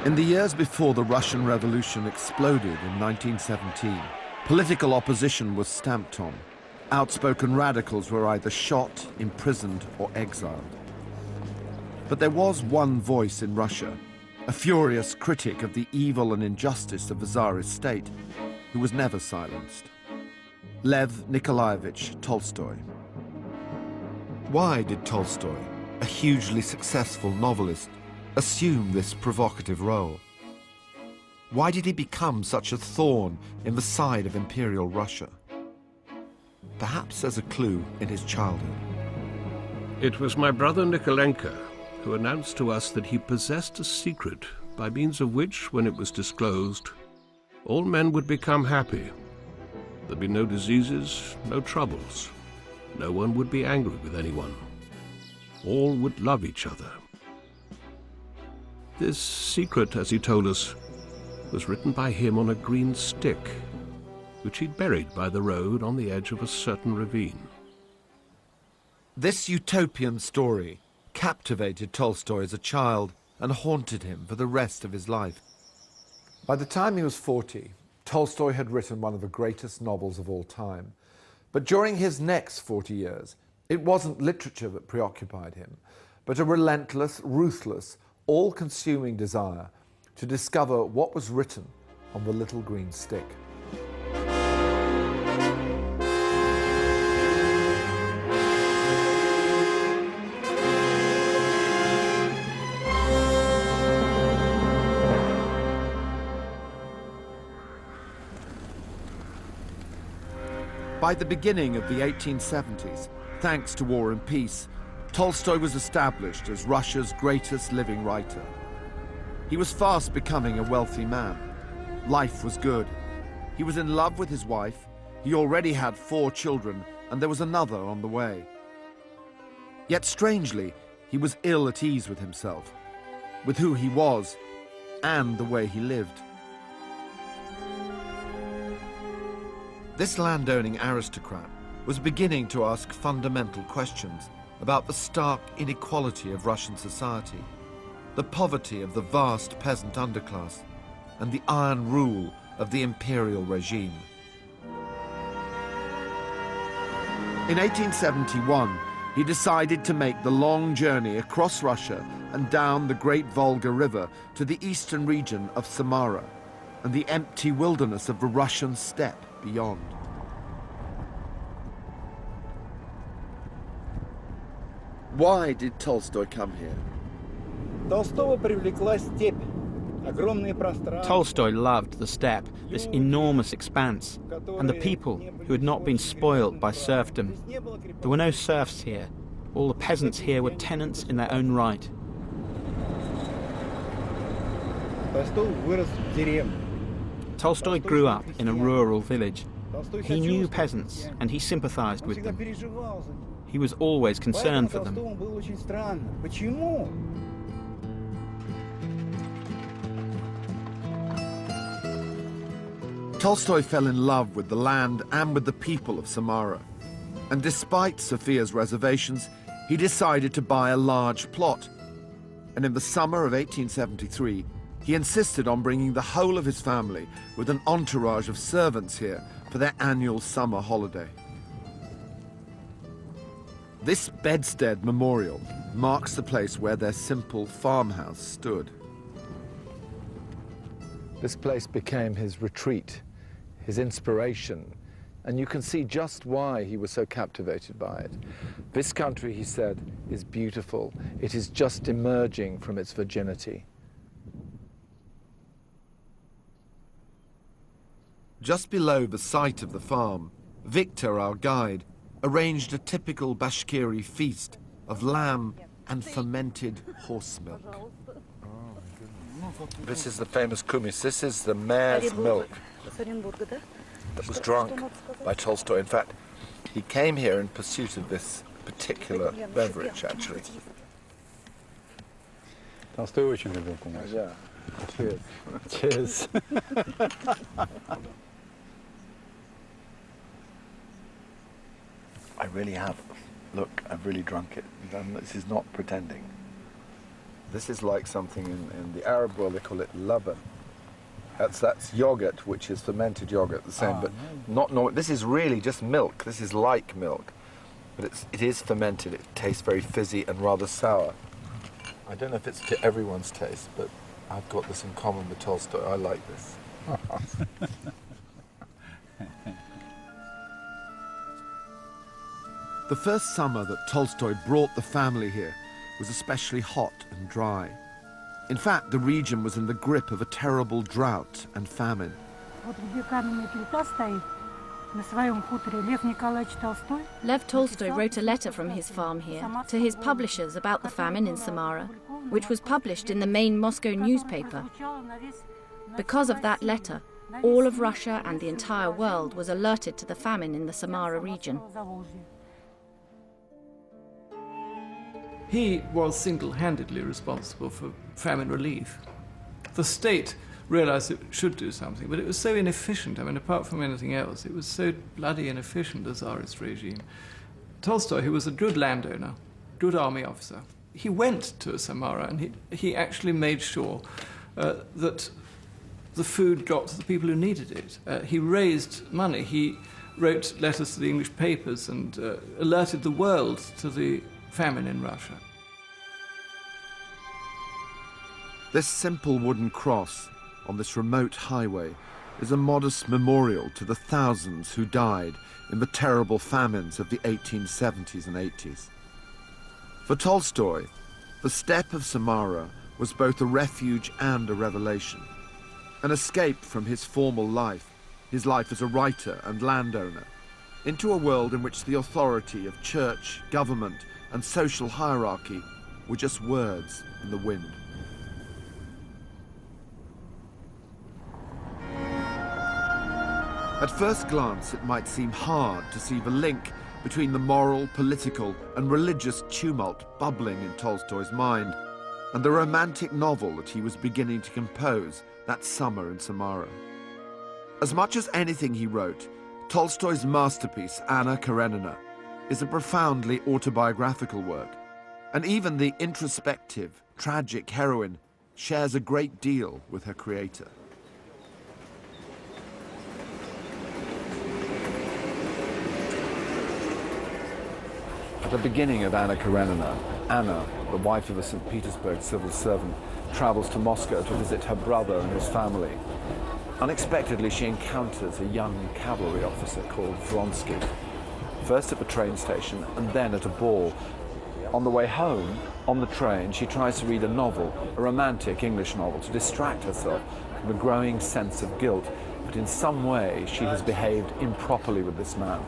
In the years before the Russian Revolution exploded in 1917, political opposition was stamped on. Outspoken radicals were either shot, imprisoned, or exiled. But there was one voice in Russia, a furious critic of the evil and injustice of the Tsarist state, who was never silenced. Lev Nikolaevich Tolstoy. Why did Tolstoy, a hugely successful novelist, assume this provocative role? Why did he become such a thorn in the side of Imperial Russia? Perhaps there's a clue in his childhood. It was my brother Nikolenka who announced to us that he possessed a secret by means of which, when it was disclosed, all men would become happy. There'd be no diseases, no troubles. No one would be angry with anyone. All would love each other. This secret, as he told us, was written by him on a green stick, which he'd buried by the road on the edge of a certain ravine. This utopian story captivated Tolstoy as a child and haunted him for the rest of his life. By the time he was 40, Tolstoy had written one of the greatest novels of all time. But during his next 40 years, it wasn't literature that preoccupied him, but a relentless, ruthless, all-consuming desire to discover what was written on the little green stick. By the beginning of the 1870s, thanks to War and Peace, Tolstoy was established as Russia's greatest living writer. He was fast becoming a wealthy man. Life was good. He was in love with his wife, he already had 4 children, and there was another on the way. Yet strangely, he was ill at ease with himself, with who he was, and the way he lived. This landowning aristocrat was beginning to ask fundamental questions about the stark inequality of Russian society, the poverty of the vast peasant underclass, and the iron rule of the imperial regime. In 1871, he decided to make the long journey across Russia and down the great Volga River to the eastern region of Samara and the empty wilderness of the Russian steppe beyond. Why did Tolstoy come here? Tolstoy loved the steppe, this enormous expanse, and the people who had not been spoilt by serfdom. There were no serfs here. All the peasants here were tenants in their own right. Tolstoy grew up in a rural village. He knew peasants and he sympathized with them. He was always concerned for them. Tolstoy fell in love with the land and with the people of Samara. And despite Sophia's reservations, he decided to buy a large plot. And in the summer of 1873, he insisted on bringing the whole of his family with an entourage of servants here for their annual summer holiday. This bedstead memorial marks the place where their simple farmhouse stood. This place became his retreat, his inspiration, and you can see just why he was so captivated by it. This country, he said, is beautiful. It is just emerging from its virginity. Just below the site of the farm, Victor, our guide, arranged a typical Bashkiri feast of lamb and fermented horse milk. This is the famous kumis. This is the mare's milk that was drunk by Tolstoy. In fact, he came here in pursuit of this particular beverage, actually. Tolstoy очень любил кумыс. Yeah. Cheers. Cheers. I really have. Look, I've really drunk it. This is not pretending. This is like something in the Arab world, they call it laban. That's yogurt, which is fermented yogurt, the same, but not normal. This is really just milk. This is like milk, but it is fermented. It tastes very fizzy and rather sour. I don't know if it's to everyone's taste, but I've got this in common with Tolstoy. I like this. The first summer that Tolstoy brought the family here was especially hot and dry. In fact, the region was in the grip of a terrible drought and famine. Lev Tolstoy wrote a letter from his farm here to his publishers about the famine in Samara, which was published in the main Moscow newspaper. Because of that letter, all of Russia and the entire world was alerted to the famine in the Samara region. He was single-handedly responsible for famine relief. The state realized it should do something, but it was so inefficient. I mean, apart from anything else, it was so bloody inefficient, the Tsarist regime. Tolstoy, who was a good landowner, good army officer, he went to Samara and he actually made sure that the food got to the people who needed it. He raised money. He wrote letters to the English papers and alerted the world to the famine in Russia. This simple wooden cross on this remote highway is a modest memorial to the thousands who died in the terrible famines of the 1870s and 80s. For Tolstoy, the steppe of Samara was both a refuge and a revelation, an escape from his formal life, his life as a writer and landowner, into a world in which the authority of church, government, and social hierarchy were just words in the wind. At first glance, it might seem hard to see the link between the moral, political, and religious tumult bubbling in Tolstoy's mind and the romantic novel that he was beginning to compose that summer in Samara. As much as anything he wrote, Tolstoy's masterpiece, Anna Karenina, is a profoundly autobiographical work, and even the introspective, tragic heroine shares a great deal with her creator. At the beginning of Anna Karenina, Anna, the wife of a St. Petersburg civil servant, travels to Moscow to visit her brother and his family. Unexpectedly, she encounters a young cavalry officer called Vronsky, first at the train station and then at a ball. On the way home, on the train, she tries to read a novel, a romantic English novel, to distract herself from a growing sense of guilt, but in some way she has behaved improperly with this man.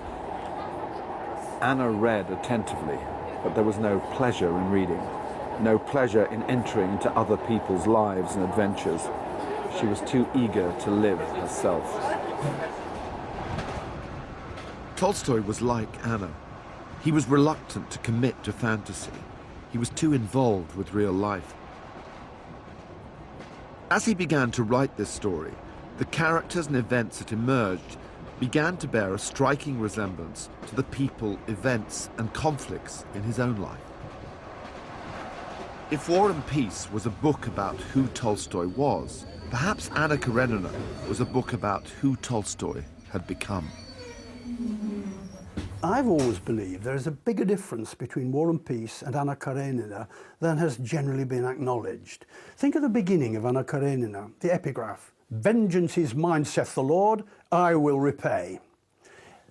Anna read attentively, but there was no pleasure in reading, no pleasure in entering into other people's lives and adventures. She was too eager to live herself. Tolstoy was like Anna. He was reluctant to commit to fantasy. He was too involved with real life. As he began to write this story, the characters and events that emerged began to bear a striking resemblance to the people, events, and conflicts in his own life. If War and Peace was a book about who Tolstoy was, perhaps Anna Karenina was a book about who Tolstoy had become. I've always believed there is a bigger difference between War and Peace and Anna Karenina than has generally been acknowledged. Think of the beginning of Anna Karenina, the epigraph. "Vengeance is mine, saith the Lord, I will repay."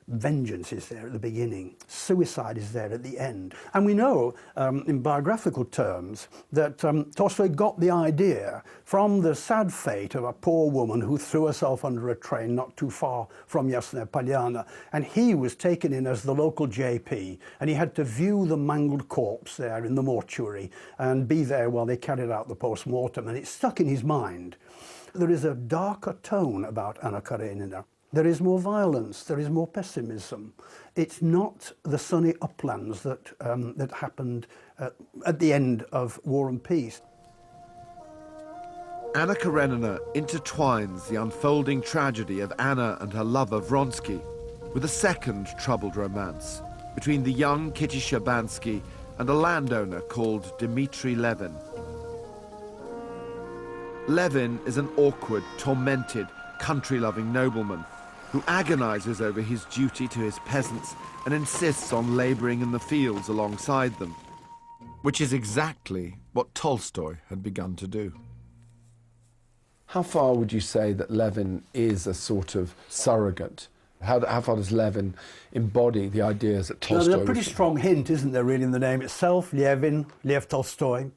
Vengeance is there at the beginning. Suicide is there at the end. And we know, in biographical terms, that Tolstoy got the idea from the sad fate of a poor woman who threw herself under a train not too far from Yasnaya Polyana. And he was taken in as the local JP, and he had to view the mangled corpse there in the mortuary and be there while they carried out the post-mortem. And it stuck in his mind. There is a darker tone about Anna Karenina. There is more violence, there is more pessimism. It's not the sunny uplands that happened at the end of War and Peace. Anna Karenina intertwines the unfolding tragedy of Anna and her lover Vronsky with a second troubled romance between the young Kitty Shabansky and a landowner called Dmitry Levin. Levin is an awkward, tormented, country-loving nobleman who agonizes over his duty to his peasants and insists on laboring in the fields alongside them, which is exactly what Tolstoy had begun to do. How far would you say that Levin is a sort of surrogate? How far does Levin embody the ideas that Tolstoy... There's a pretty strong hint, isn't there, really, in the name itself, Levin, Lev Tolstoy.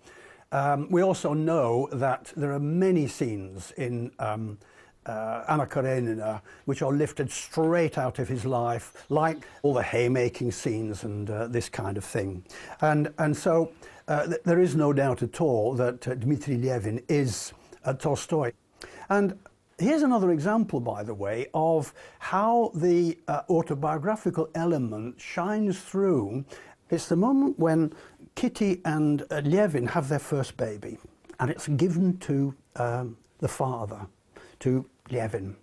We also know that there are many scenes in Anna Karenina which are lifted straight out of his life, like all the haymaking scenes and this kind of thing. And so there is no doubt at all that Dmitry Levin is Tolstoy. And here's another example, by the way, of how the autobiographical element shines through. It's the moment when Kitty and Levin have their first baby, and it's given to the father, to Levin.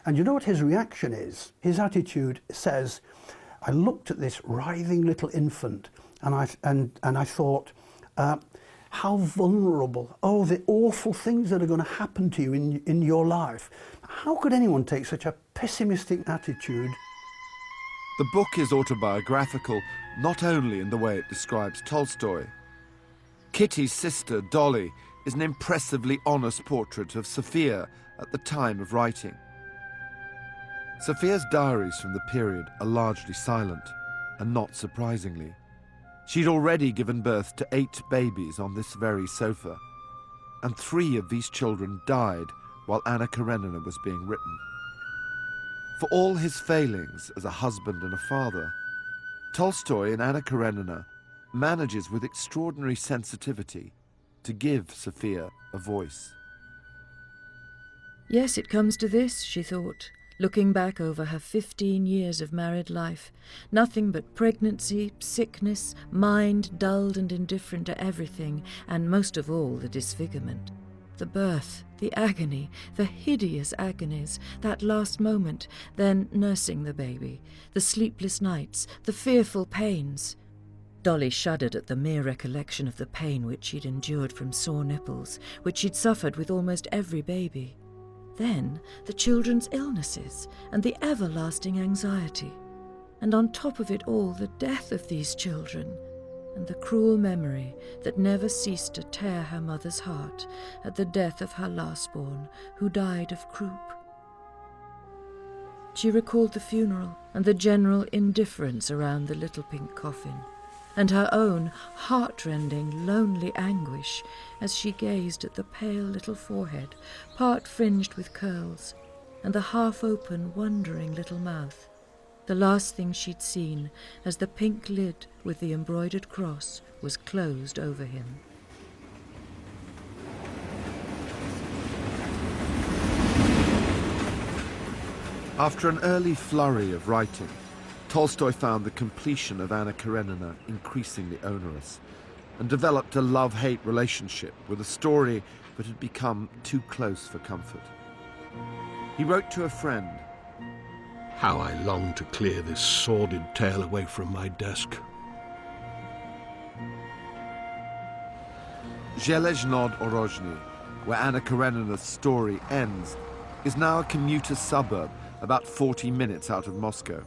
And you know what his reaction is? His attitude says, I looked at this writhing little infant, and I thought, how vulnerable, oh, the awful things that are going to happen to you in your life. How could anyone take such a pessimistic attitude? The book is autobiographical not only in the way it describes Tolstoy. Kitty's sister, Dolly, is an impressively honest portrait of Sophia at the time of writing. Sophia's diaries from the period are largely silent, and not surprisingly. She'd already given birth to 8 babies on this very sofa, and 3 of these children died while Anna Karenina was being written. For all his failings as a husband and a father, Tolstoy in Anna Karenina manages with extraordinary sensitivity to give Sophia a voice. Yes, it comes to this, she thought, looking back over her 15 years of married life. Nothing but pregnancy, sickness, mind dulled and indifferent to everything, and most of all the disfigurement. The birth, the agony, the hideous agonies, that last moment, then nursing the baby, the sleepless nights, the fearful pains. Dolly shuddered at the mere recollection of the pain which she'd endured from sore nipples, which she'd suffered with almost every baby. Then the children's illnesses and the everlasting anxiety. And on top of it all, the death of these children, and the cruel memory that never ceased to tear her mother's heart at the death of her last-born, who died of croup. She recalled the funeral and the general indifference around the little pink coffin, and her own heart-rending, lonely anguish as she gazed at the pale little forehead, part fringed with curls, and the half-open, wondering little mouth, the last thing she'd seen as the pink lid with the embroidered cross was closed over him. After an early flurry of writing, Tolstoy found the completion of Anna Karenina increasingly onerous and developed a love-hate relationship with a story that had become too close for comfort. He wrote to a friend, How I long to clear this sordid tale away from my desk. Zhelezhnod Orozhny, where Anna Karenina's story ends, is now a commuter suburb about 40 minutes out of Moscow.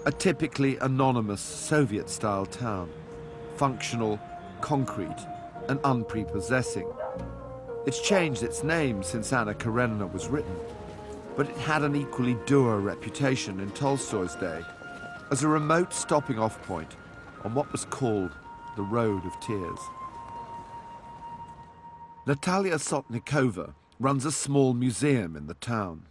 A typically anonymous Soviet-style town, functional, concrete, and unprepossessing. It's changed its name since Anna Karenina was written, but it had an equally dour reputation in Tolstoy's day as a remote stopping-off point on what was called the Road of Tears. Natalia Sotnikova runs a small museum in the town.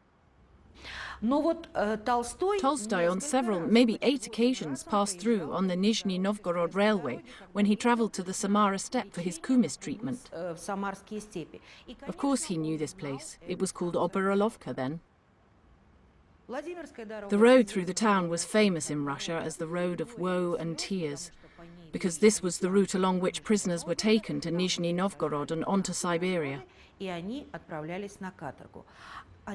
Tolstoy on several, maybe 8 occasions, passed through on the Nizhny Novgorod railway when he travelled to the Samara steppe for his kumis treatment. Of course he knew this place. It was called Oborolovka then. The road through the town was famous in Russia as the road of woe and tears, because this was the route along which prisoners were taken to Nizhny Novgorod and on to Siberia.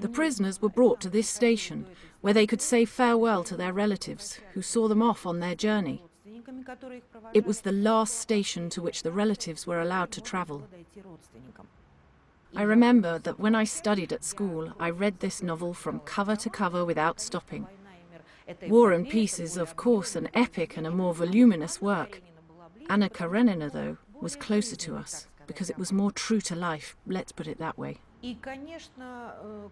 The prisoners were brought to this station, where they could say farewell to their relatives, who saw them off on their journey. It was the last station to which the relatives were allowed to travel. I remember that when I studied at school, I read this novel from cover to cover without stopping. War and Peace is, of course, an epic and a more voluminous work. Anna Karenina, though, was closer to us, because it was more true to life, let's put it that way.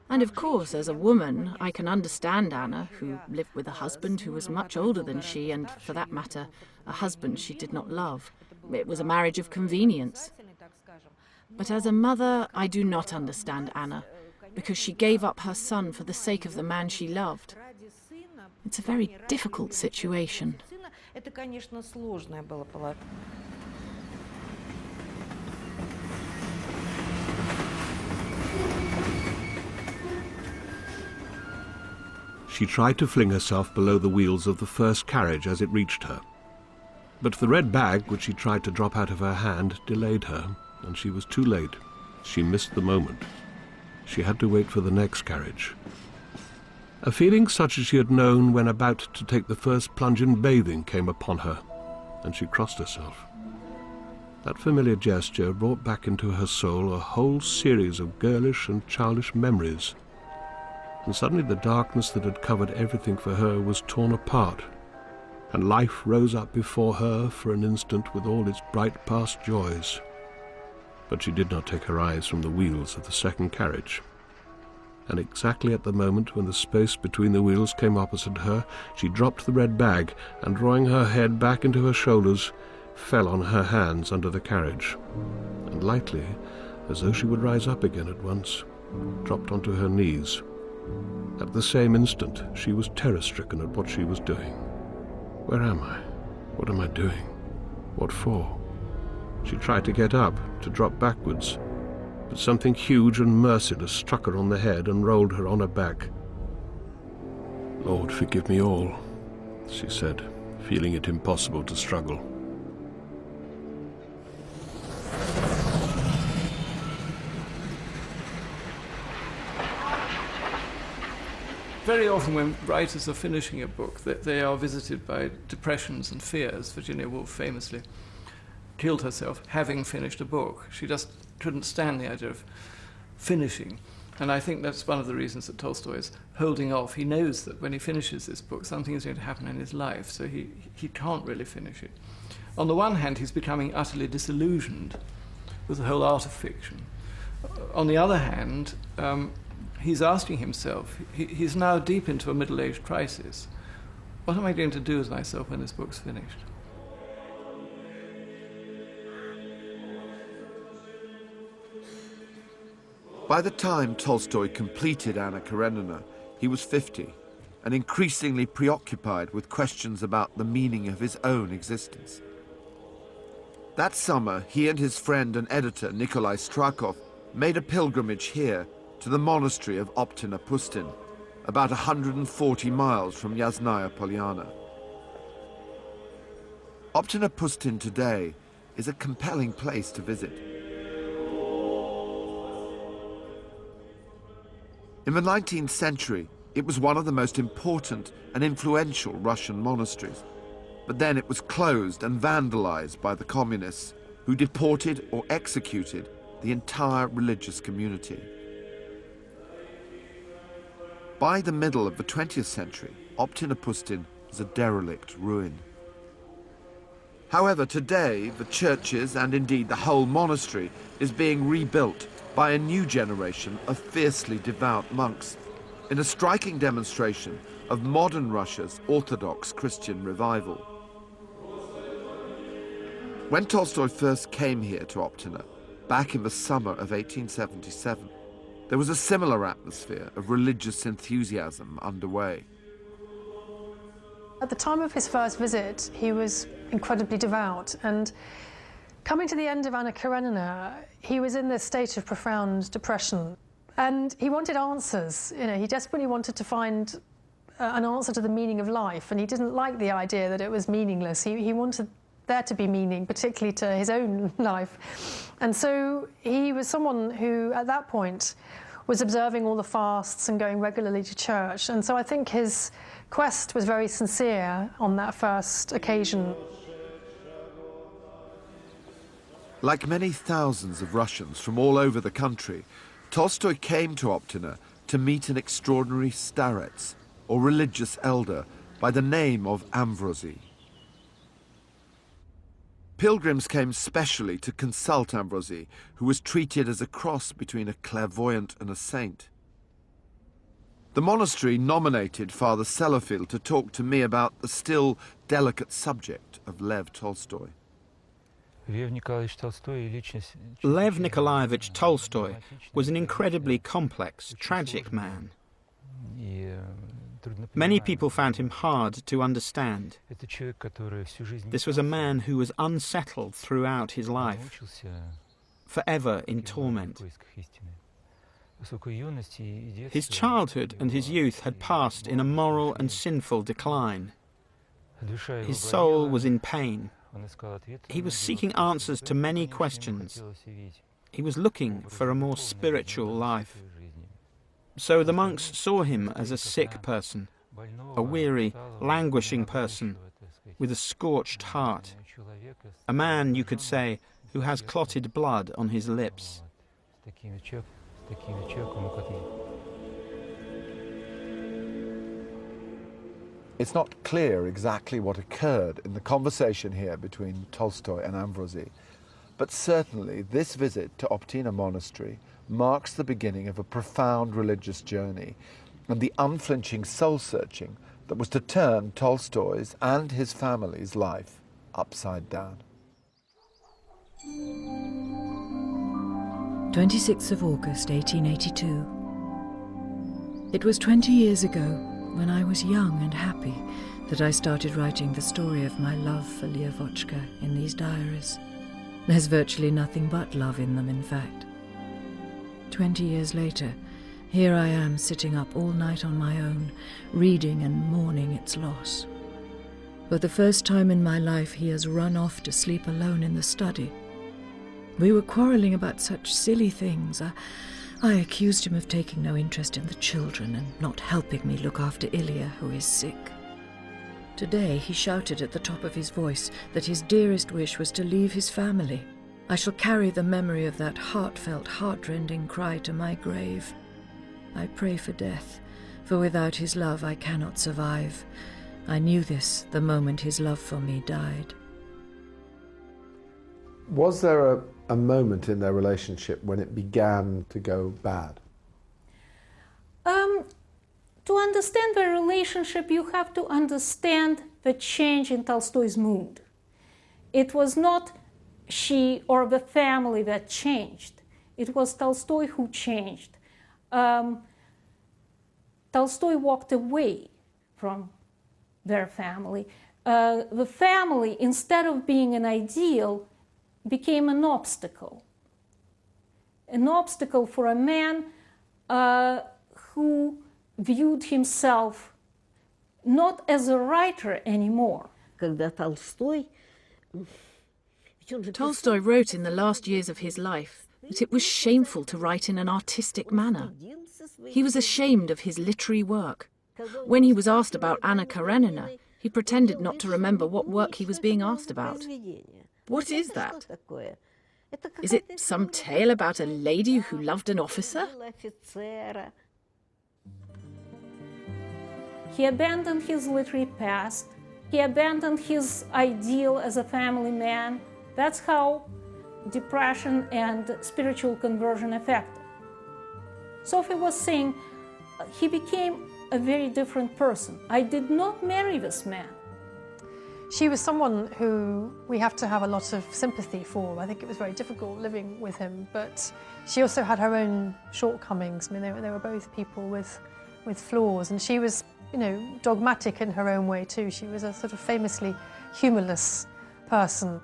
And of course, as a woman, I can understand Anna, who lived with a husband who was much older than she, and, for that matter, a husband she did not love. It was a marriage of convenience. But as a mother, I do not understand Anna, because she gave up her son for the sake of the man she loved. It's a very difficult situation. She tried to fling herself below the wheels of the first carriage as it reached her. But the red bag, which she tried to drop out of her hand, delayed her, and she was too late. She missed the moment. She had to wait for the next carriage. A feeling such as she had known when about to take the first plunge in bathing came upon her, and she crossed herself. That familiar gesture brought back into her soul a whole series of girlish and childish memories, and suddenly the darkness that had covered everything for her was torn apart, and life rose up before her for an instant with all its bright past joys. But she did not take her eyes from the wheels of the second carriage. And exactly at the moment when the space between the wheels came opposite her, she dropped the red bag, and drawing her head back into her shoulders, fell on her hands under the carriage, and lightly, as though she would rise up again at once, dropped onto her knees. At the same instant, she was terror-stricken at what she was doing. Where am I? What am I doing? What for? She tried to get up, to drop backwards, but something huge and merciless struck her on the head and rolled her on her back. "Lord, forgive me all," she said, feeling it impossible to struggle. Very often when writers are finishing a book, they are visited by depressions and fears. Virginia Woolf famously killed herself having finished a book. She just couldn't stand the idea of finishing. And I think that's one of the reasons that Tolstoy is holding off. He knows that when he finishes this book, something is going to happen in his life, so he can't really finish it. On the one hand, he's becoming utterly disillusioned with the whole art of fiction. On the other hand, he's asking himself, he's now deep into a middle-age crisis. What am I going to do with myself when this book's finished? By the time Tolstoy completed Anna Karenina, he was 50 and increasingly preoccupied with questions about the meaning of his own existence. That summer, he and his friend and editor Nikolai Strakov made a pilgrimage here to the monastery of Optina Pustin, about 140 miles from Yasnaya Polyana. Optina Pustin today is a compelling place to visit. In the 19th century, it was one of the most important and influential Russian monasteries. But then it was closed and vandalized by the communists, who deported or executed the entire religious community. By the middle of the 20th century, Optina Pustin was a derelict ruin. However, today, the churches and indeed the whole monastery is being rebuilt by a new generation of fiercely devout monks in a striking demonstration of modern Russia's Orthodox Christian revival. When Tolstoy first came here to Optina, back in the summer of 1877, there was a similar atmosphere of religious enthusiasm underway. At the time of his first visit, he was incredibly devout, and coming to the end of Anna Karenina, he was in this state of profound depression, and he wanted answers. He desperately wanted to find an answer to the meaning of life, and he didn't like the idea that it was meaningless. He wanted there to be meaning, particularly to his own life. And so he was someone who, at that point, was observing all the fasts and going regularly to church. And so I think his quest was very sincere on that first occasion. Like many thousands of Russians from all over the country, Tolstoy came to Optina to meet an extraordinary starets, or religious elder, by the name of Ambrosi. Pilgrims came specially to consult Ambrosi, who was treated as a cross between a clairvoyant and a saint. The monastery nominated Father Sellafield to talk to me about the still delicate subject of Lev Tolstoy. Lev Nikolaevich Tolstoy was an incredibly complex, tragic man. Many people found him hard to understand. This was a man who was unsettled throughout his life, forever in torment. His childhood and his youth had passed in a moral and sinful decline. His soul was in pain. He was seeking answers to many questions. He was looking for a more spiritual life. So the monks saw him as a sick person, a weary, languishing person with a scorched heart, a man, you could say, who has clotted blood on his lips. It's not clear exactly what occurred in the conversation here between Tolstoy and Ambrosi, but certainly this visit to Optina Monastery marks the beginning of a profound religious journey and the unflinching soul-searching that was to turn Tolstoy's and his family's life upside down. 26th of August, 1882. It was 20 years ago, when I was young and happy, that I started writing the story of my love for Lyovochka in these diaries. There's virtually nothing but love in them, in fact. 20 years later, here I am sitting up all night on my own, reading and mourning its loss. For the first time in my life, he has run off to sleep alone in the study. We were quarrelling about such silly things. I accused him of taking no interest in the children and not helping me look after Ilya, who is sick. Today he shouted at the top of his voice that his dearest wish was to leave his family. I shall carry the memory of that heartfelt, heartrending cry to my grave. I pray for death, for without his love I cannot survive. I knew this the moment his love for me died. Was there a moment in their relationship when it began to go bad? To understand the relationship, you have to understand the change in Tolstoy's mood. It was not she or the family that changed. It was Tolstoy who changed. Tolstoy walked away from their family. The family, instead of being an ideal, became an obstacle for a man who viewed himself not as a writer anymore. Tolstoy wrote in the last years of his life that it was shameful to write in an artistic manner. He was ashamed of his literary work. When he was asked about Anna Karenina, he pretended not to remember what work he was being asked about. What is that? Is it some tale about a lady who loved an officer? He abandoned his literary past. He abandoned his ideal as a family man. That's how depression and spiritual conversion affected. Sophie was saying, he became a very different person. I did not marry this man. She was someone who we have to have a lot of sympathy for. I think it was very difficult living with him, but she also had her own shortcomings. I mean, they were both people with flaws, and she was, dogmatic in her own way too. She was a sort of famously humorless person.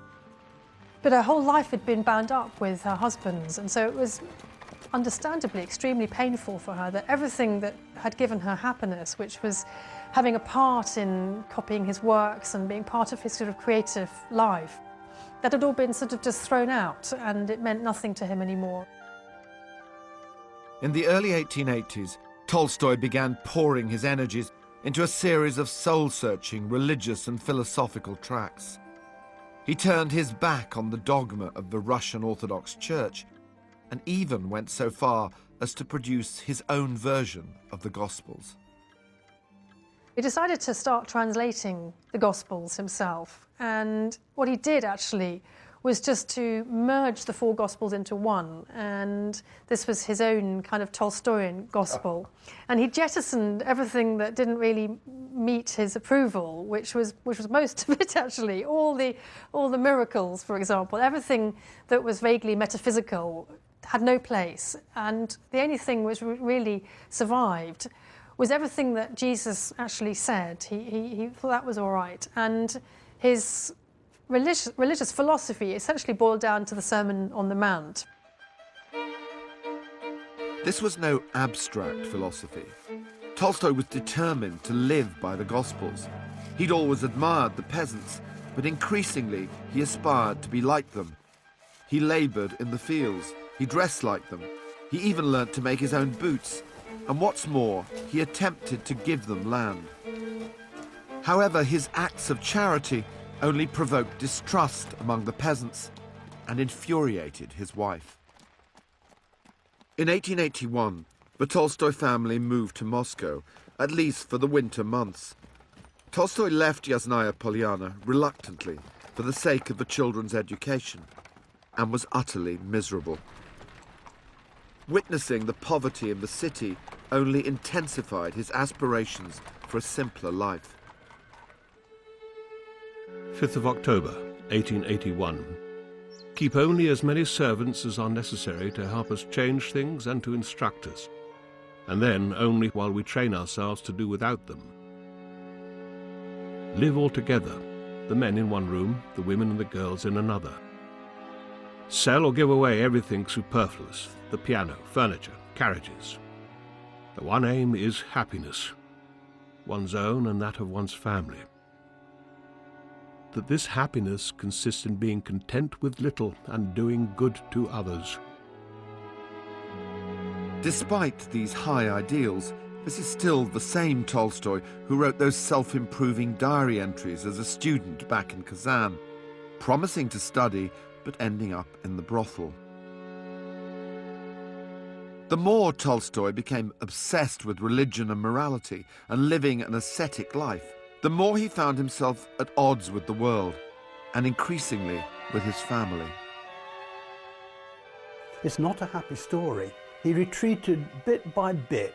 But her whole life had been bound up with her husband's, and so it was understandably extremely painful for her that everything that had given her happiness, which was having a part in copying his works and being part of his sort of creative life, that had all been sort of just thrown out, and it meant nothing to him anymore. In the early 1880s, Tolstoy began pouring his energies into a series of soul-searching religious and philosophical tracts. He turned his back on the dogma of the Russian Orthodox Church and even went so far as to produce his own version of the Gospels. He decided to start translating the Gospels himself, and what he did actually was just to merge the four Gospels into one, and this was his own kind of Tolstoyan Gospel. And he jettisoned everything that didn't really meet his approval, which was most of it actually. All the miracles, for example, everything that was vaguely metaphysical had no place, and the only thing which really survived was everything that Jesus actually said. He thought that was all right, and his religious philosophy essentially boiled down to the Sermon on the Mount. This was no abstract philosophy. Tolstoy was determined to live by the Gospels. He'd always admired the peasants, but increasingly he aspired to be like them. He laboured in the fields, he dressed like them, he even learnt to make his own boots, and what's more, he attempted to give them land. However, his acts of charity only provoked distrust among the peasants and infuriated his wife. In 1881, the Tolstoy family moved to Moscow, at least for the winter months. Tolstoy left Yasnaya Polyana reluctantly for the sake of the children's education, and was utterly miserable. Witnessing the poverty in the city only intensified his aspirations for a simpler life. 5th of October, 1881. Keep only as many servants as are necessary to help us change things and to instruct us, and then only while we train ourselves to do without them. Live all together, the men in one room, the women and the girls in another. Sell or give away everything superfluous, the piano, furniture, carriages. The one aim is happiness, one's own and that of one's family. That this happiness consists in being content with little and doing good to others. Despite these high ideals, this is still the same Tolstoy who wrote those self-improving diary entries as a student back in Kazan, promising to study but ending up in the brothel. The more Tolstoy became obsessed with religion and morality and living an ascetic life, the more he found himself at odds with the world, and increasingly with his family. It's not a happy story. He retreated bit by bit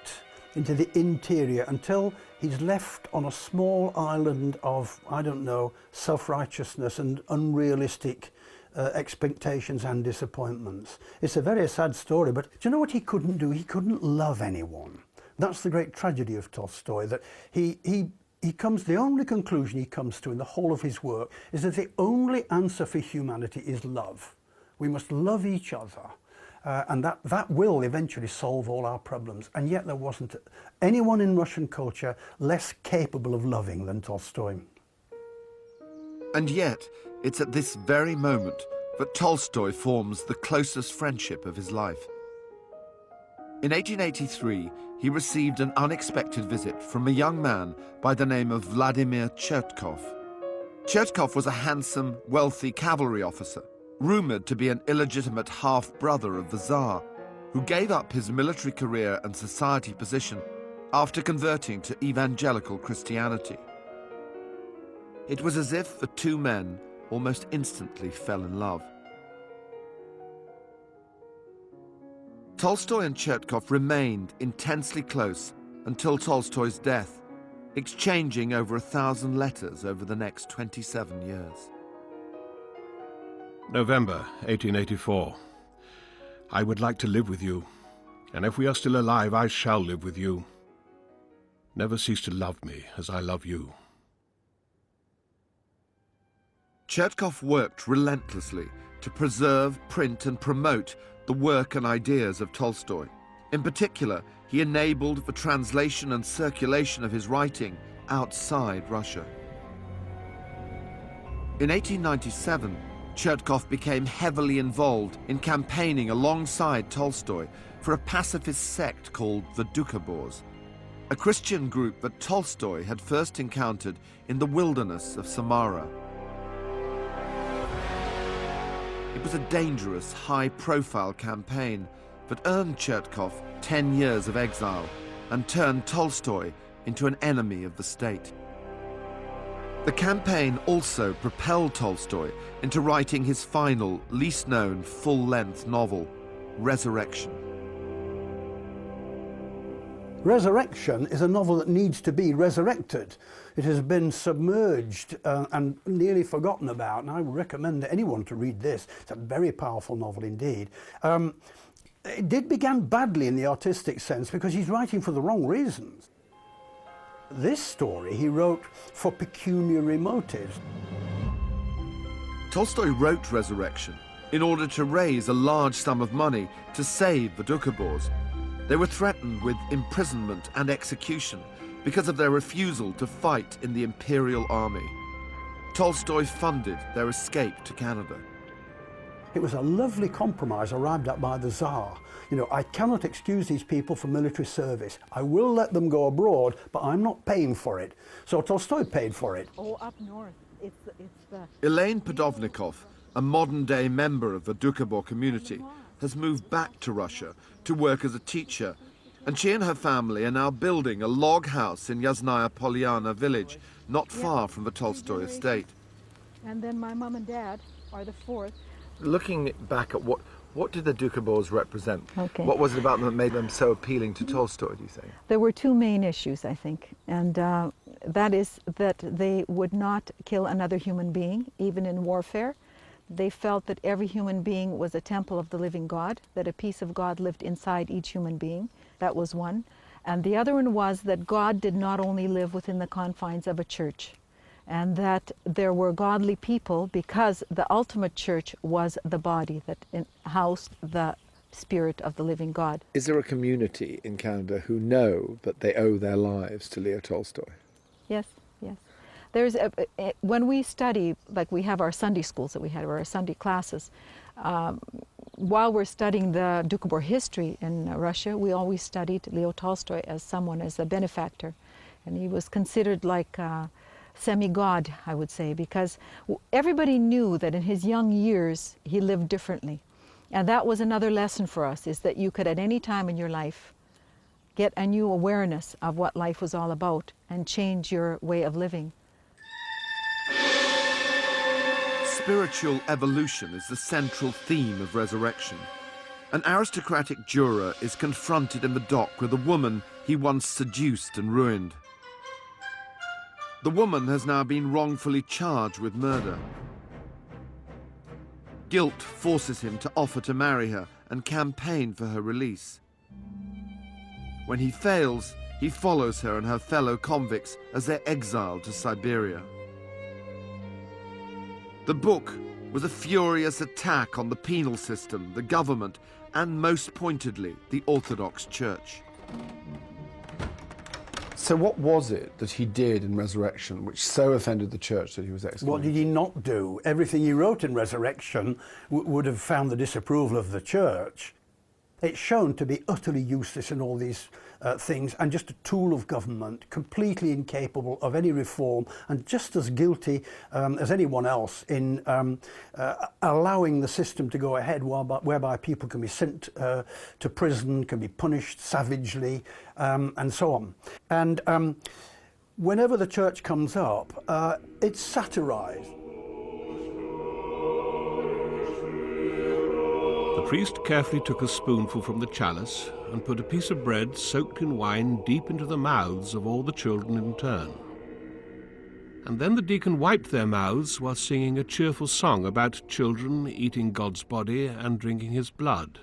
into the interior until he's left on a small island of, I don't know, self-righteousness and unrealistic expectations and disappointments. It's a very sad story, but do you know what he couldn't do? He couldn't love anyone. That's the great tragedy of Tolstoy, that the only conclusion he comes to in the whole of his work is that the only answer for humanity is love. We must love each other, and that will eventually solve all our problems. And yet there wasn't anyone in Russian culture less capable of loving than Tolstoy. And yet, it's at this very moment that Tolstoy forms the closest friendship of his life. In 1883, he received an unexpected visit from a young man by the name of Vladimir Chertkov. Chertkov was a handsome, wealthy cavalry officer, rumoured to be an illegitimate half-brother of the Tsar, who gave up his military career and society position after converting to evangelical Christianity. It was as if the two men almost instantly fell in love. Tolstoy and Chertkov remained intensely close until Tolstoy's death, exchanging over 1,000 letters over the next 27 years. November 1884. I would like to live with you, and if we are still alive, I shall live with you. Never cease to love me as I love you. Chertkov worked relentlessly to preserve, print and promote the work and ideas of Tolstoy. In particular, he enabled the translation and circulation of his writing outside Russia. In 1897, Chertkov became heavily involved in campaigning alongside Tolstoy for a pacifist sect called the Doukhobors, a Christian group that Tolstoy had first encountered in the wilderness of Samara. was a dangerous, high-profile campaign that earned Chertkov 10 years of exile and turned Tolstoy into an enemy of the state. The campaign also propelled Tolstoy into writing his final, least-known, full-length novel, Resurrection. Resurrection is a novel that needs to be resurrected. It has been submerged and nearly forgotten about, and I would recommend anyone to read this. It's a very powerful novel indeed. It began badly in the artistic sense because he's writing for the wrong reasons. This story he wrote for pecuniary motives. Tolstoy wrote Resurrection in order to raise a large sum of money to save the Doukhobors. They were threatened with imprisonment and execution because of their refusal to fight in the Imperial Army. Tolstoy funded their escape to Canada. It was a lovely compromise arrived at by the Tsar. You know, I cannot excuse these people from military service. I will let them go abroad, but I'm not paying for it. So Tolstoy paid for it. Oh, up north. It's the... Elaine Podovnikov, a modern-day member of the Doukhobor community, has moved back to Russia to work as a teacher, and she and her family are now building a log house in Yasnaya Polyana village, not far from the Tolstoy estate. And then my mom and dad are the fourth. Looking back at what did the Doukhobors represent? Okay. What was it about them that made them so appealing to Tolstoy, do you think? There were two main issues, I think, and that is that they would not kill another human being, even in warfare. They felt that every human being was a temple of the living God, that a piece of God lived inside each human being. That was one. And the other one was that God did not only live within the confines of a church, and that there were godly people because the ultimate church was the body that housed the spirit of the living God. Is there a community in Canada who know that they owe their lives to Leo Tolstoy? Yes, yes. There's when we study, like we have our Sunday schools that we had, or our Sunday classes, while we're studying the Doukhobor history in Russia, we always studied Leo Tolstoy as someone, as a benefactor. And he was considered like a semi-god, I would say, because everybody knew that in his young years he lived differently. And that was another lesson for us, is that you could at any time in your life get a new awareness of what life was all about and change your way of living. Spiritual evolution is the central theme of Resurrection. An aristocratic juror is confronted in the dock with a woman he once seduced and ruined. The woman has now been wrongfully charged with murder. Guilt forces him to offer to marry her and campaign for her release. When he fails, he follows her and her fellow convicts as they're exiled to Siberia. The book was a furious attack on the penal system, the government, and most pointedly, the Orthodox Church. So what was it that he did in Resurrection which so offended the church that he was executed? What did he not do? Everything he wrote in Resurrection would have found the disapproval of the church. It's shown to be utterly useless in all these things and just a tool of government, completely incapable of any reform and just as guilty as anyone else in allowing the system to go ahead whereby people can be sent to prison, can be punished savagely, and so on. And whenever the church comes up, it's satirized. The priest carefully took a spoonful from the chalice and put a piece of bread soaked in wine deep into the mouths of all the children in turn. And then the deacon wiped their mouths while singing a cheerful song about children eating God's body and drinking his blood.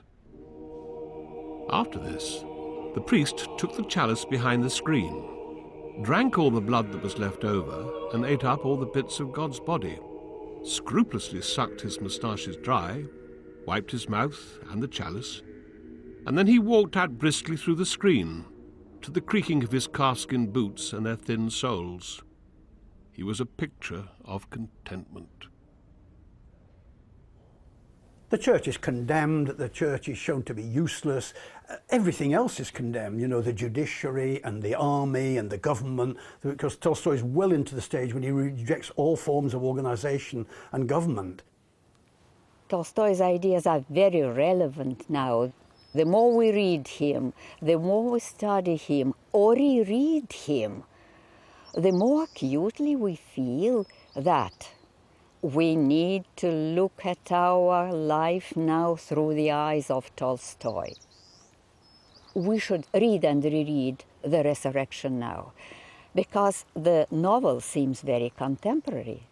After this, the priest took the chalice behind the screen, drank all the blood that was left over, and ate up all the bits of God's body, scrupulously sucked his moustaches dry, wiped his mouth and the chalice, and then he walked out briskly through the screen, to the creaking of his calfskin boots and their thin soles. He was a picture of contentment. The church is condemned, the church is shown to be useless, everything else is condemned, you know, the judiciary and the army and the government, because Tolstoy is well into the stage when he rejects all forms of organisation and government. Tolstoy's ideas are very relevant now. The more we read him, the more we study him or reread him, the more acutely we feel that we need to look at our life now through the eyes of Tolstoy. We should read and reread The Resurrection now, because the novel seems very contemporary.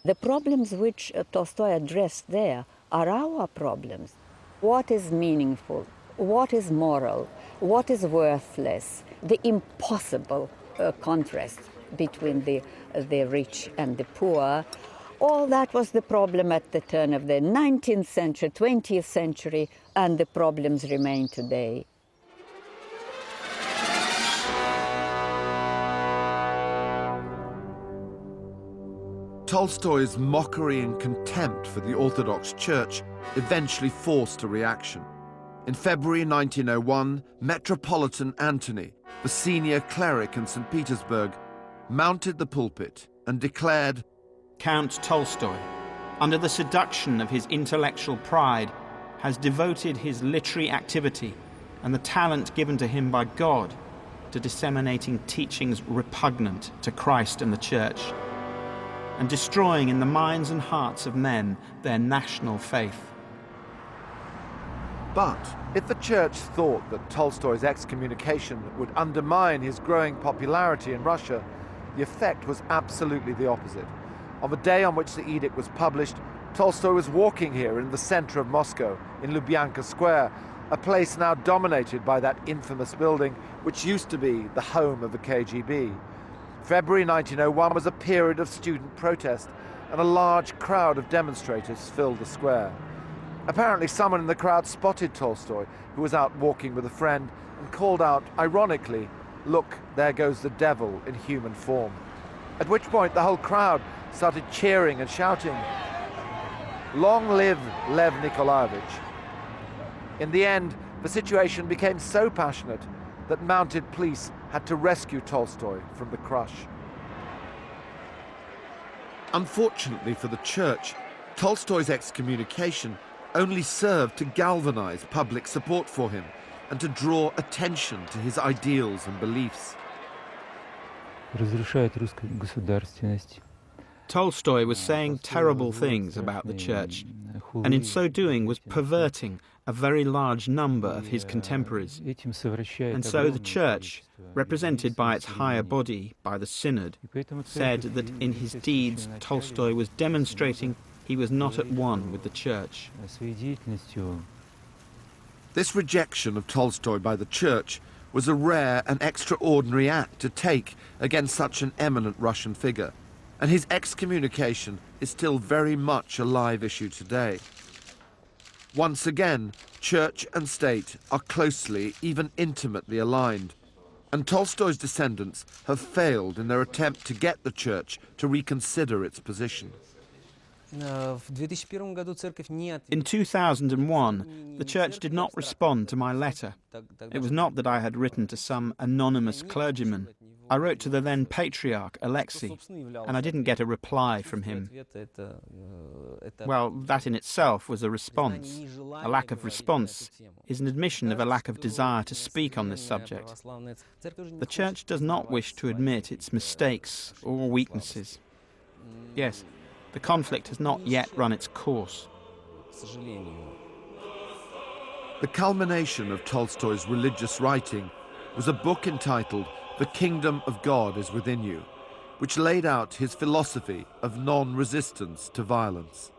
The problems which Tolstoy addressed there are our problems. What is meaningful? What is moral? What is worthless? The impossible contrast between the rich and the poor. All that was the problem at the turn of the 19th century, 20th century, and the problems remain today. Tolstoy's mockery and contempt for the Orthodox Church eventually forced a reaction. In February 1901, Metropolitan Antony, the senior cleric in St. Petersburg, mounted the pulpit and declared, Count Tolstoy, under the seduction of his intellectual pride, has devoted his literary activity and the talent given to him by God to disseminating teachings repugnant to Christ and the Church, and destroying in the minds and hearts of men their national faith. But if the Church thought that Tolstoy's excommunication would undermine his growing popularity in Russia, the effect was absolutely the opposite. On the day on which the edict was published, Tolstoy was walking here in the center of Moscow, in Lubyanka Square, a place now dominated by that infamous building which used to be the home of the KGB. February 1901 was a period of student protest, and a large crowd of demonstrators filled the square. Apparently someone in the crowd spotted Tolstoy, who was out walking with a friend, and called out, ironically, "Look, there goes the devil in human form." At which point the whole crowd started cheering and shouting, "Long live Lev Nikolaevich." In the end, the situation became so passionate that mounted police had to rescue Tolstoy from the crush. Unfortunately for the Church, Tolstoy's excommunication only served to galvanize public support for him and to draw attention to his ideals and beliefs. Разрушает русскую государственность. Tolstoy was saying terrible things about the Church, and in so doing was perverting a very large number of his contemporaries. And so the Church, represented by its higher body, by the Synod, said that in his deeds Tolstoy was demonstrating he was not at one with the Church. This rejection of Tolstoy by the Church was a rare and extraordinary act to take against such an eminent Russian figure, and his excommunication is still very much a live issue today. Once again, Church and state are closely, even intimately aligned, and Tolstoy's descendants have failed in their attempt to get the Church to reconsider its position. In 2001, the Church did not respond to my letter. It was not that I had written to some anonymous clergyman. I wrote to the then Patriarch, Alexei, and I didn't get a reply from him. Well, that in itself was a response. A lack of response is an admission of a lack of desire to speak on this subject. The Church does not wish to admit its mistakes or weaknesses. Yes, the conflict has not yet run its course. The culmination of Tolstoy's religious writing was a book entitled The Kingdom of God is Within You, which laid out his philosophy of non-resistance to violence.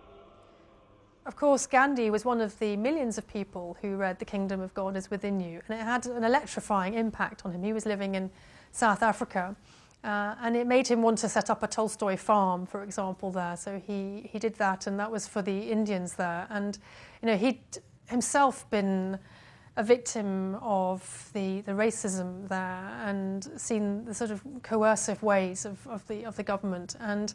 Of course, Gandhi was one of the millions of people who read The Kingdom of God is Within You, and it had an electrifying impact on him. He was living in South Africa, and it made him want to set up a Tolstoy farm, for example, there. So he did that, and that was for the Indians there. And you know, he'd himself been a victim of the racism there and seen the sort of coercive ways of the government. And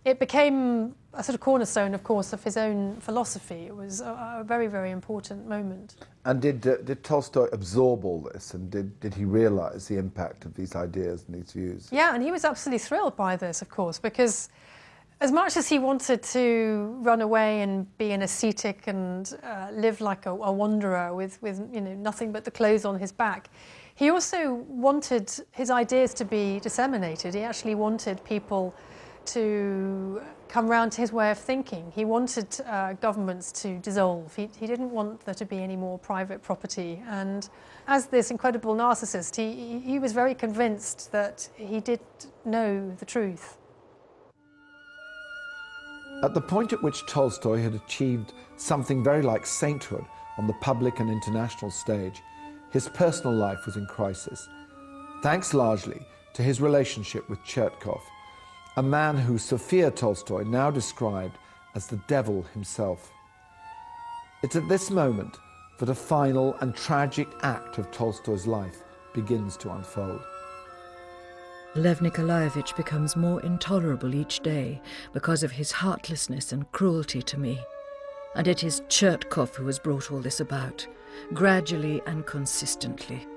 it became a sort of cornerstone, of course, of his own philosophy. It was a very, very important moment. And did Tolstoy absorb all this, and did he realise the impact of these ideas and these views? Yeah, and he was absolutely thrilled by this, of course, because As much as he wanted to run away and be an ascetic and live like a wanderer with nothing but the clothes on his back, he also wanted his ideas to be disseminated. He actually wanted people to come round to his way of thinking. He wanted governments to dissolve. He didn't want there to be any more private property. And as this incredible narcissist, he was very convinced that he did know the truth. At the point at which Tolstoy had achieved something very like sainthood on the public and international stage, his personal life was in crisis, thanks largely to his relationship with Chertkov, a man who Sophia Tolstoy now described as the devil himself. It's at this moment that a final and tragic act of Tolstoy's life begins to unfold. Lev Nikolaevich becomes more intolerable each day because of his heartlessness and cruelty to me. And it is Chertkov who has brought all this about, gradually and consistently.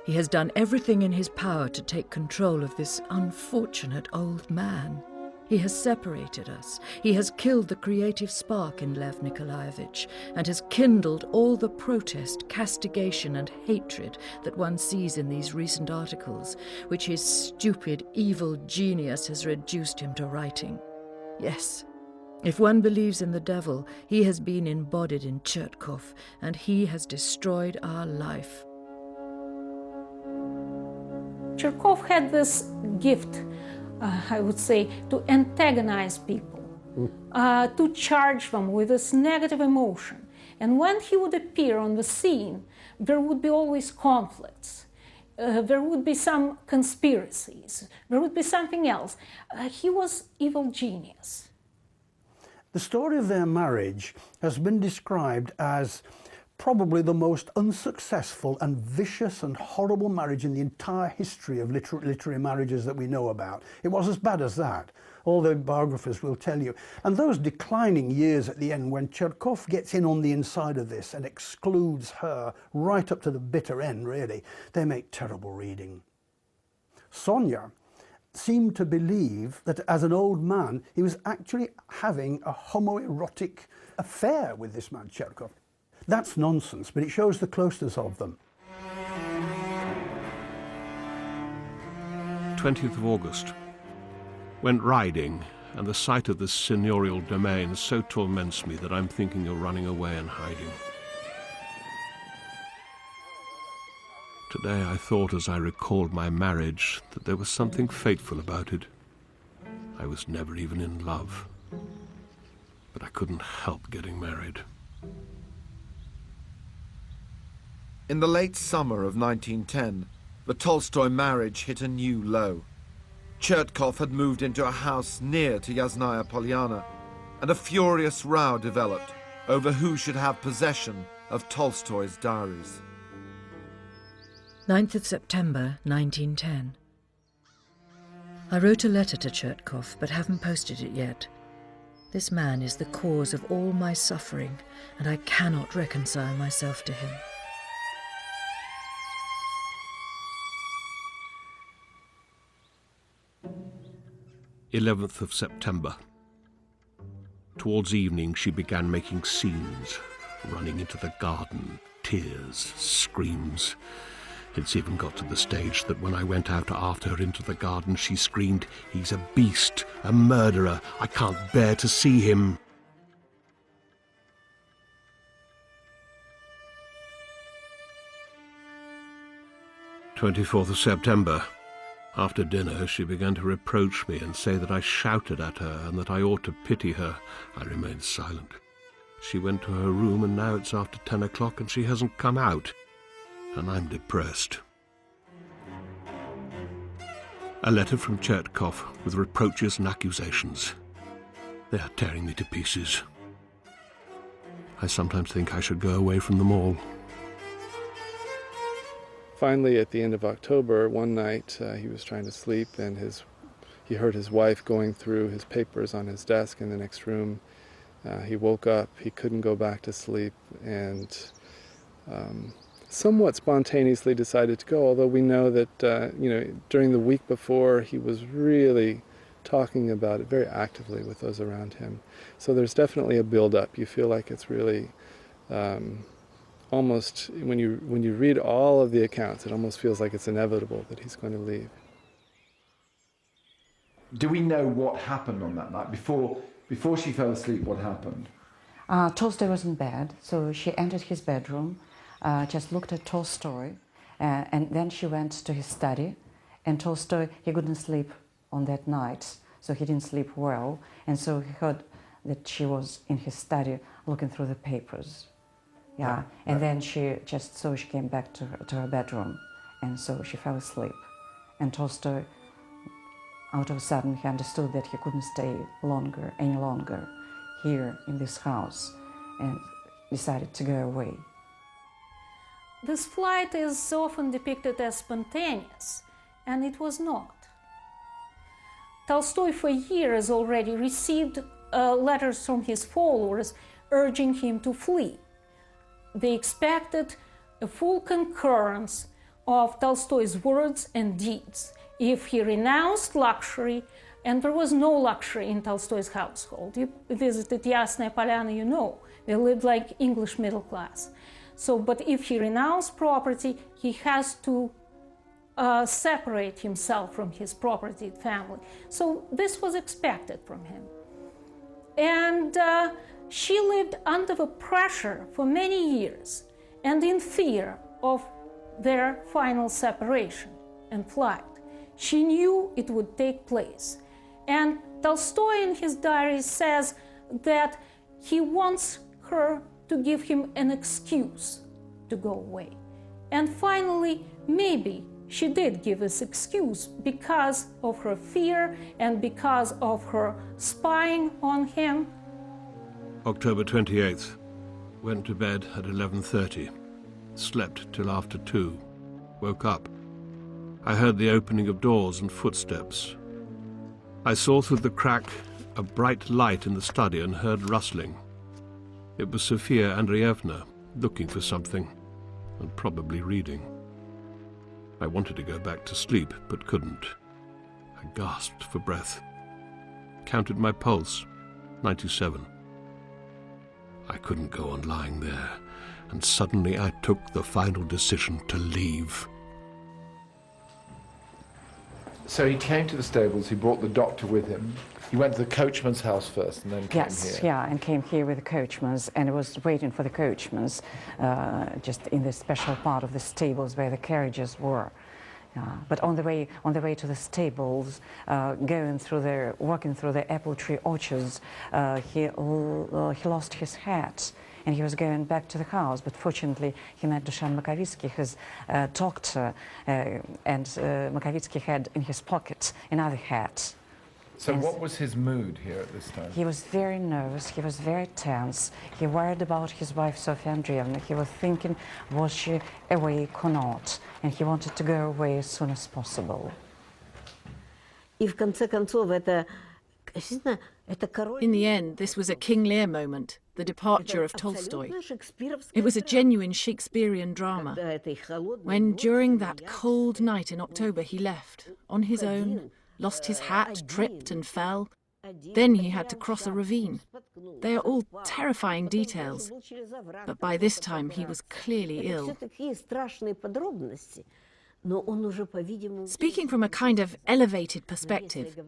He has done everything in his power to take control of this unfortunate old man. He has separated us. He has killed the creative spark in Lev Nikolaevich and has kindled all the protest, castigation and hatred that one sees in these recent articles, which his stupid, evil genius has reduced him to writing. Yes, if one believes in the devil, he has been embodied in Chertkov, and he has destroyed our life. Chertkov had this gift, I would say, to antagonize people, to charge them with this negative emotion. And when he would appear on the scene, there would be always conflicts. There would be some conspiracies. There would be something else. He was evil genius. The story of their marriage has been described as probably the most unsuccessful and vicious and horrible marriage in the entire history of literary marriages that we know about. It was as bad as that. All the biographers will tell you. And those declining years at the end when Chertkov gets in on the inside of this and excludes her right up to the bitter end, really, they make terrible reading. Sonia seemed to believe that as an old man, he was actually having a homoerotic affair with this man, Chertkov. That's nonsense, but it shows the closeness of them. 20th of August. Went riding, and the sight of this seigneurial domain so torments me that I'm thinking of running away and hiding. Today I thought, as I recalled my marriage, that there was something fateful about it. I was never even in love, but I couldn't help getting married. In the late summer of 1910, the Tolstoy marriage hit a new low. Chertkov had moved into a house near to Yasnaya Polyana, and a furious row developed over who should have possession of Tolstoy's diaries. 9th of September, 1910. I wrote a letter to Chertkov, but haven't posted it yet. This man is the cause of all my suffering, and I cannot reconcile myself to him. 11th of September. Towards evening she began making scenes, running into the garden, tears, screams. It's even got to the stage that when I went out after her into the garden, she screamed, "He's a beast, a murderer, I can't bear to see him." "24th of September. After dinner, she began to reproach me and say that I shouted at her and that I ought to pity her. I remained silent. She went to her room, and now it's after 10 o'clock and she hasn't come out, and I'm depressed. A letter from Chertkov with reproaches and accusations. They are tearing me to pieces. I sometimes think I should go away from them all. Finally, at the end of October, one night he was trying to sleep, and he heard his wife going through his papers on his desk in the next room. He woke up, he couldn't go back to sleep, and somewhat spontaneously decided to go, although we know that during the week before he was really talking about it very actively with those around him. So there's definitely a build-up. You feel like it's really almost, when you read all of the accounts, it almost feels like it's inevitable that he's going to leave. Do we know what happened on that night? Before she fell asleep, what happened? Tolstoy was in bed, so she entered his bedroom, just looked at Tolstoy, and then she went to his study. And Tolstoy, he couldn't sleep on that night, so he didn't sleep well. And so he heard that she was in his study looking through the papers. Yeah, and then she came back to her bedroom, and so she fell asleep. And Tolstoy, out of a sudden, he understood that he couldn't stay any longer here in this house, and decided to go away. This flight is often depicted as spontaneous, and it was not. Tolstoy for years already received letters from his followers urging him to flee. They expected a full concurrence of Tolstoy's words and deeds if he renounced luxury, and there was no luxury in Tolstoy's household. You visited Yasnaya Polyana, you know, they lived like English middle class. So, but if he renounced property, he has to separate himself from his property family. So this was expected from him. And she lived under the pressure for many years and in fear of their final separation and flight. She knew it would take place. And Tolstoy in his diary says that he wants her to give him an excuse to go away. And finally, maybe she did give this excuse because of her fear and because of her spying on him. October 28th. Went to bed at 11:30. Slept till after 2. Woke up. I heard the opening of doors and footsteps. I saw through the crack a bright light in the study and heard rustling. It was Sophia Andreevna, looking for something, and probably reading. I wanted to go back to sleep, but couldn't. I gasped for breath. Counted my pulse, 97. I couldn't go on lying there, and suddenly I took the final decision to leave. So he came to the stables, he brought the doctor with him. He went to the coachman's house first and then came here. Yes, yeah, and came here with the coachman's, and was waiting for the coachman's just in the special part of the stables where the carriages were. But on the way to the stables, walking through the apple tree orchards, he lost his hat, and he was going back to the house. But fortunately, he met Dusan Makovitsky, his doctor, and Makovitsky had in his pocket another hat. So what was his mood here at this time? He was very nervous, he was very tense, he worried about his wife Sofia Andreevna, he was thinking, was she awake or not, and he wanted to go away as soon as possible. In the end, this was a King Lear moment, the departure of Tolstoy. It was a genuine Shakespearean drama, when during that cold night in October he left, on his own, lost his hat, tripped and fell. Then he had to cross a ravine. They are all terrifying details, but by this time he was clearly ill. Speaking from a kind of elevated perspective,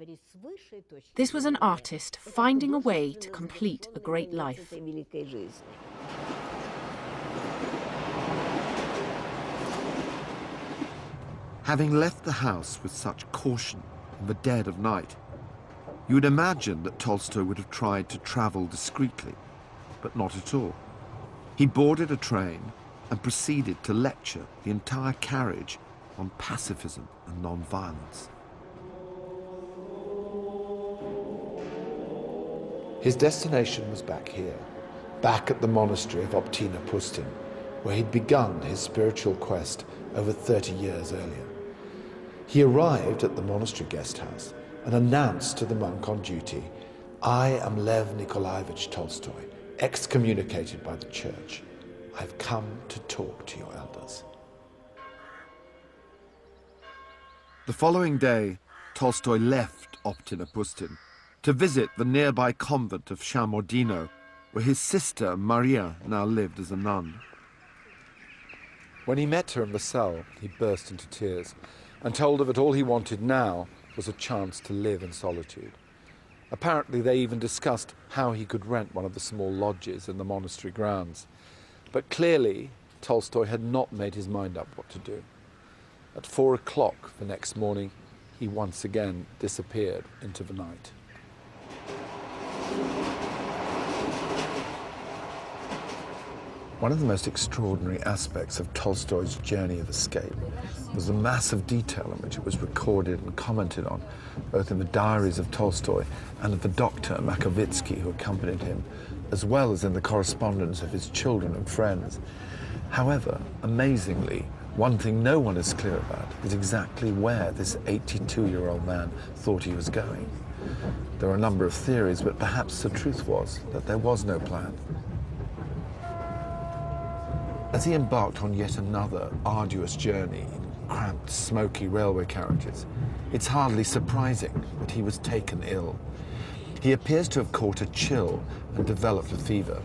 this was an artist finding a way to complete a great life. Having left the house with such caution in the dead of night, you would imagine that Tolstoy would have tried to travel discreetly, but not at all. He boarded a train and proceeded to lecture the entire carriage on pacifism and non-violence. His destination was back here, back at the monastery of Optina Pustin, where he'd begun his spiritual quest over 30 years earlier. He arrived at the monastery guest house and announced to the monk on duty, "I am Lev Nikolaevich Tolstoy, excommunicated by the church. I've come to talk to your elders." The following day, Tolstoy left Optina Pustin to visit the nearby convent of Shamordino, where his sister Maria now lived as a nun. When he met her in the cell, he burst into tears and told her that all he wanted now was a chance to live in solitude. Apparently they even discussed how he could rent one of the small lodges in the monastery grounds. But clearly, Tolstoy had not made his mind up what to do. At 4 o'clock the next morning, he once again disappeared into the night. One of the most extraordinary aspects of Tolstoy's journey of escape was the massive detail in which it was recorded and commented on, both in the diaries of Tolstoy and of the doctor Makovitsky who accompanied him, as well as in the correspondence of his children and friends. However, amazingly, one thing no one is clear about is exactly where this 82-year-old man thought he was going. There are a number of theories, but perhaps the truth was that there was no plan. As he embarked on yet another arduous journey in cramped, smoky railway carriages, it's hardly surprising that he was taken ill. He appears to have caught a chill and developed a fever.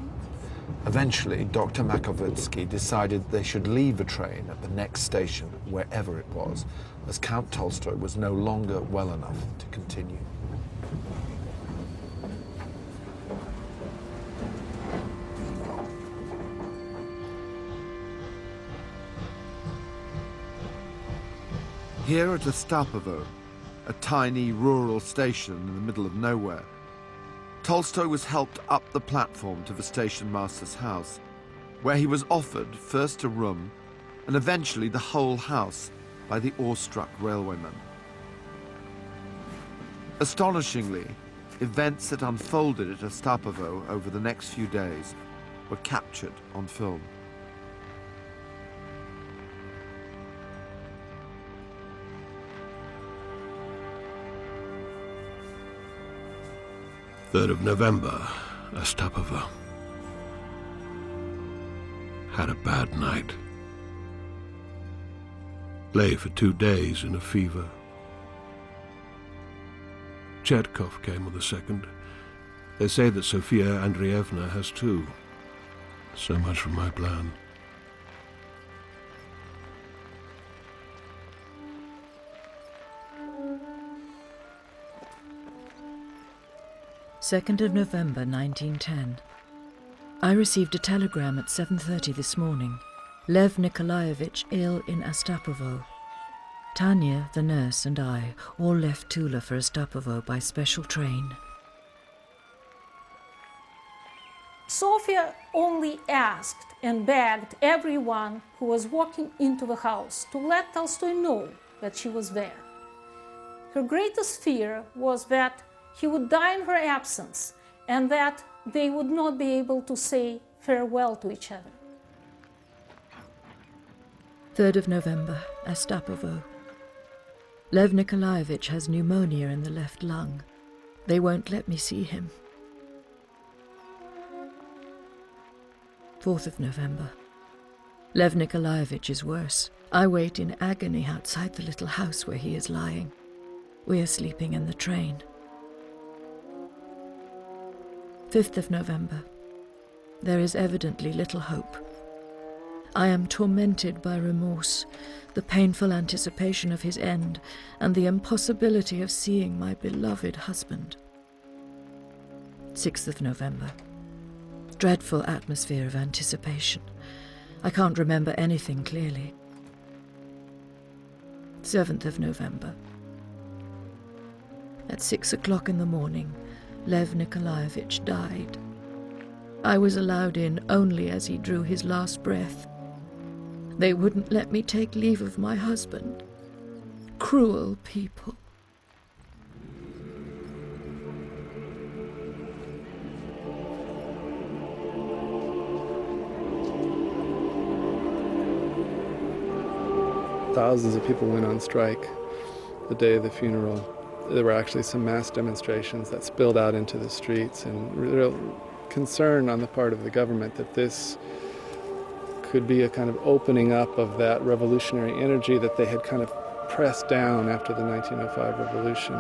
Eventually, Dr. Makovitsky decided they should leave the train at the next station, wherever it was, as Count Tolstoy was no longer well enough to continue. Here at Ostapovo, a tiny rural station in the middle of nowhere, Tolstoy was helped up the platform to the station master's house, where he was offered first a room and eventually the whole house by the awestruck railwayman. Astonishingly, events that unfolded at Ostapovo over the next few days were captured on film. November, Ostapovo. Had a bad night. Lay for 2 days in a fever. Chetkov came on the 2nd. They say that Sofia Andreevna has too. So much for my plan. November 1910. I received a telegram at 7:30 this morning. Lev Nikolaevich ill in Ostapovo. Tanya, the nurse, and I all left Tula for Ostapovo by special train. Sofia only asked and begged everyone who was walking into the house to let Tolstoy know that she was there. Her greatest fear was that he would die in her absence and that they would not be able to say farewell to each other. 3rd of November, Ostapovo. Lev Nikolaevich has pneumonia in the left lung. They won't let me see him. 4th of November. Lev Nikolaevich is worse. I wait in agony outside the little house where he is lying. We are sleeping in the train. 5th of November. There is evidently little hope. I am tormented by remorse, the painful anticipation of his end, and the impossibility of seeing my beloved husband. 6th of November. Dreadful atmosphere of anticipation. I can't remember anything clearly. 7th of November. At 6 o'clock in the morning, Lev Nikolaevich died. I was allowed in only as he drew his last breath. They wouldn't let me take leave of my husband. Cruel people. Thousands of people went on strike the day of the funeral. There were actually some mass demonstrations that spilled out into the streets, and real concern on the part of the government that this could be a kind of opening up of that revolutionary energy that they had kind of pressed down after the 1905 revolution.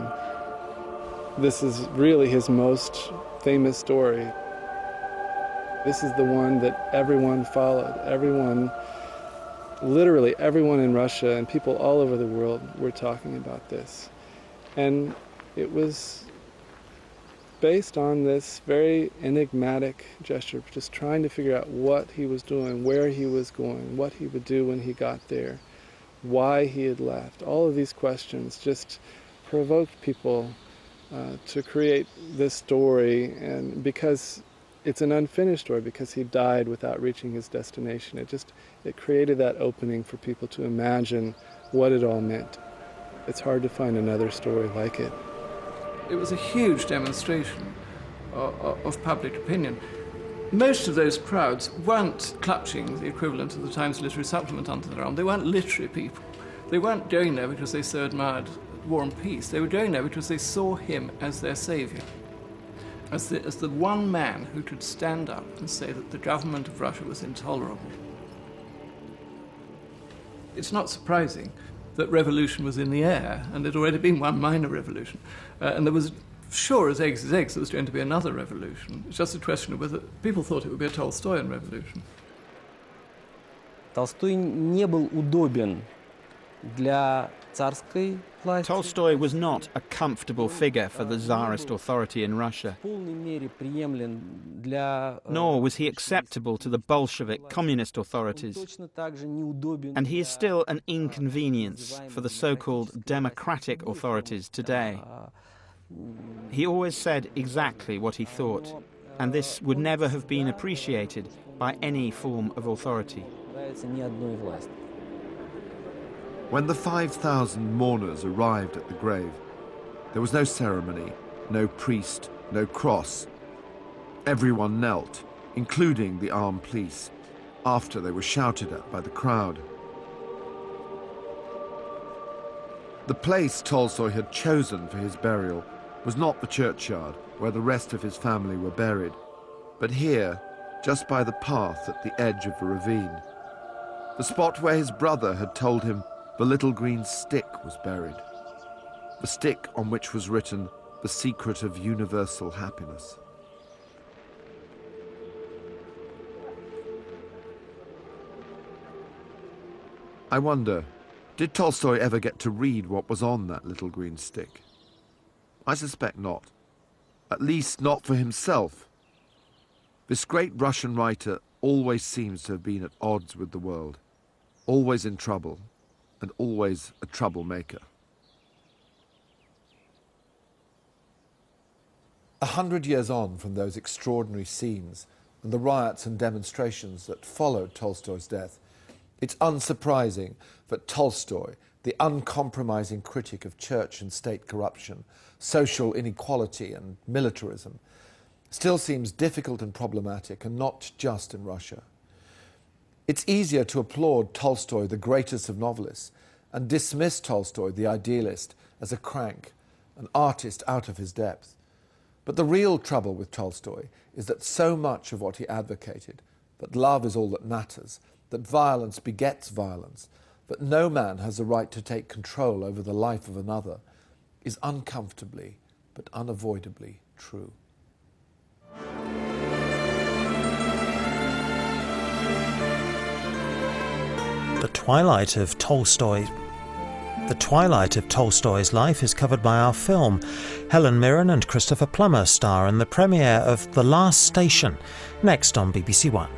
This is really his most famous story. This is the one that everyone followed. Everyone, literally everyone in Russia and people all over the world were talking about this. And it was based on this very enigmatic gesture, just trying to figure out what he was doing, where he was going, what he would do when he got there, why he had left. All of these questions just provoked people to create this story, and because it's an unfinished story, because he died without reaching his destination, it created that opening for people to imagine what it all meant. It's hard to find another story like it. It was a huge demonstration of public opinion. Most of those crowds weren't clutching the equivalent of the Times Literary Supplement under their arm. They weren't literary people. They weren't going there because they so admired War and Peace. They were going there because they saw him as their saviour, as the one man who could stand up and say that the government of Russia was intolerable. It's not surprising that revolution was in the air, and there'd already been one minor revolution. And there was, sure as eggs, there was going to be another revolution. It's just a question of whether people thought it would be a Tolstoyan revolution. Толстой не был удобен для царской власти. Tolstoy was not a comfortable figure for the Tsarist authority in Russia. В полной мере приемлем для Nor was he acceptable to the Bolshevik communist authorities. точно так же неудобен. And he is still an inconvenience for the so-called democratic authorities today. He always said exactly what he thought, and this would never have been appreciated by any form of authority. Ни одной власти. When the 5,000 mourners arrived at the grave, there was no ceremony, no priest, no cross. Everyone knelt, including the armed police, after they were shouted at by the crowd. The place Tolstoy had chosen for his burial was not the churchyard where the rest of his family were buried, but here, just by the path at the edge of a ravine, the spot where his brother had told him the little green stick was buried, the stick on which was written the secret of universal happiness. I wonder, did Tolstoy ever get to read what was on that little green stick? I suspect not. At least not for himself. This great Russian writer always seems to have been at odds with the world, always in trouble, and always a troublemaker. 100 years on from those extraordinary scenes and the riots and demonstrations that followed Tolstoy's death, it's unsurprising that Tolstoy, the uncompromising critic of church and state corruption, social inequality and militarism, still seems difficult and problematic, and not just in Russia. It's easier to applaud Tolstoy, the greatest of novelists, and dismiss Tolstoy, the idealist, as a crank, an artist out of his depth. But the real trouble with Tolstoy is that so much of what he advocated, that love is all that matters, that violence begets violence, that no man has the right to take control over the life of another, is uncomfortably but unavoidably true. The twilight of Tolstoy's life is covered by our film. Helen Mirren and Christopher Plummer star in the premiere of The Last Station, next on BBC One.